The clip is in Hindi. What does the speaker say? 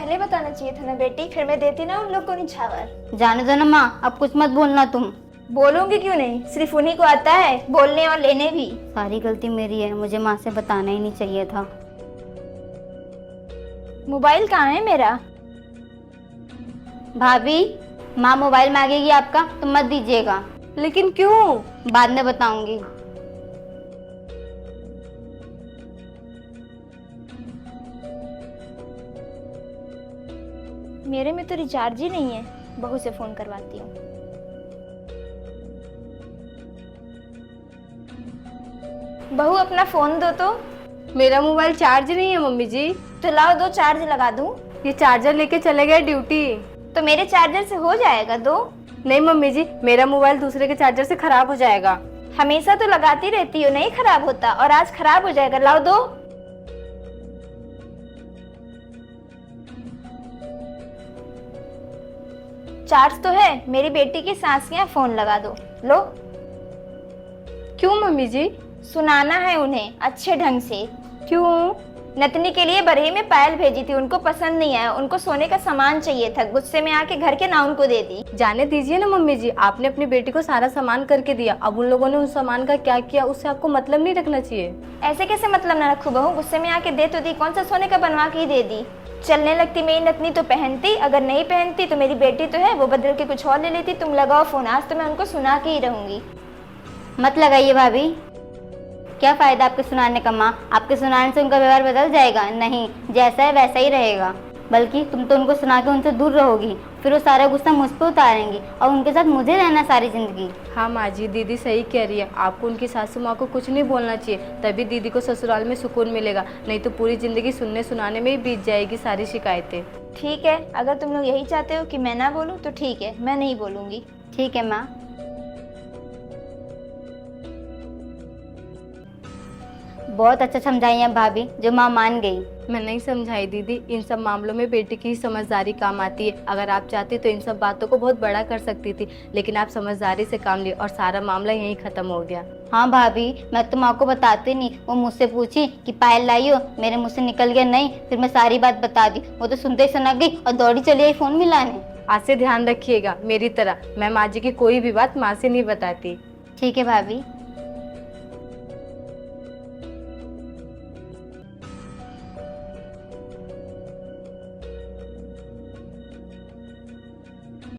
पहले बताना चाहिए था ना बेटी, फिर मैं देती ना उन लोग को निछावर। जाने दो ना माँ, अब कुछ मत बोलना तुम। बोलूंगी क्यों नहीं, सिर्फ उन्हीं को आता है बोलने और लेने भी। सारी गलती मेरी है, मुझे माँ से बताना ही नहीं चाहिए था। मोबाइल कहाँ है मेरा? भाभी, माँ मोबाइल मांगेगी आपका तो मत दीजिएगा। लेकिन क्यों? बाद में बताऊंगी। मेरे में तो रिचार्ज ही नहीं है, बहू से फोन करवाती हूँ। बहू अपना फोन दो तो। मेरा मोबाइल चार्ज नहीं है मम्मी जी। तो लाओ दो, चार्ज लगा दूं। ये चार्जर लेके चले गए ड्यूटी। तो मेरे चार्जर से हो जाएगा दो। नहीं मम्मी जी, मेरा मोबाइल दूसरे के चार्जर से खराब हो जाएगा। हमेशा तो लगाती रहती हो, नहीं खराब होता, और आज खराब हो जाएगा। लाओ दो। चार्ज तो है, मेरी बेटी की सासियां, फोन लगा दो। लो। क्यों मम्मी जी? सुनाना है उन्हें अच्छे ढंग से। क्यों? नतनी के लिए बरही में पायल भेजी थी, उनको पसंद नहीं आया, उनको सोने का सामान चाहिए था, गुस्से में आके घर के ना उनको दे दी। जाने दीजिए ना मम्मी जी, आपने अपनी बेटी को सारा सामान करके दिया, अब उन लोगों ने उस सामान का क्या किया उससे आपको मतलब नहीं रखना चाहिए। ऐसे कैसे मतलब ना रखूं बहू, गुस्से में आके दे तो दी, कौन सा सोने का बनवा के ही दे दी। चलने लगती मेरी नतनी तो पहनती, अगर नहीं पहनती तो मेरी बेटी तो है वो बदल के कुछ और ले लेती। तुम लगाओ फोन, आज तो मैं उनको सुना के ही रहूंगी। मत लगाइए भाभी, क्या फायदा आपके सुनाने का माँ, आपके सुनाने से उनका व्यवहार बदल जाएगा? नहीं, जैसा है वैसा ही रहेगा। बल्कि तुम तो उनको सुना के उनसे दूर रहोगी, फिर वो सारा गुस्सा मुझ पे उतारेंगी और उनके साथ मुझे रहना सारी जिंदगी। हाँ माँ जी, दीदी सही कह रही है, आपको उनकी सासू माँ को कुछ नहीं बोलना चाहिए, तभी दीदी को ससुराल में सुकून मिलेगा, नहीं तो पूरी जिंदगी सुनने सुनाने में ही बीत जाएगी सारी शिकायतें। ठीक है, अगर तुम लोग यही चाहते हो कि मैं ना बोलूं तो ठीक है, मैं नहीं बोलूंगी। ठीक है माँ। बहुत अच्छा समझाई है भाभी, जो माँ मान गई। मैं नहीं समझाई दीदी, इन सब मामलों में बेटी की समझदारी काम आती है, अगर आप चाहती तो इन सब बातों को बहुत बड़ा कर सकती थी, लेकिन आप समझदारी से काम लिए और सारा मामला यहीं खत्म हो गया। हाँ भाभी, मैं तो माँ को बताती नहीं, वो मुझसे पूछी कि पायल लाई हो, मेरे मुँह से निकल गया नहीं, फिर मैं सारी बात बता दी, वो तो सुनते ही सनक गई और दौड़ी चली आई फोन मिलाने। आज से ध्यान रखिएगा मेरी तरह, मैं माँ जी की कोई भी बात माँ से नहीं बताती। ठीक है भाभी।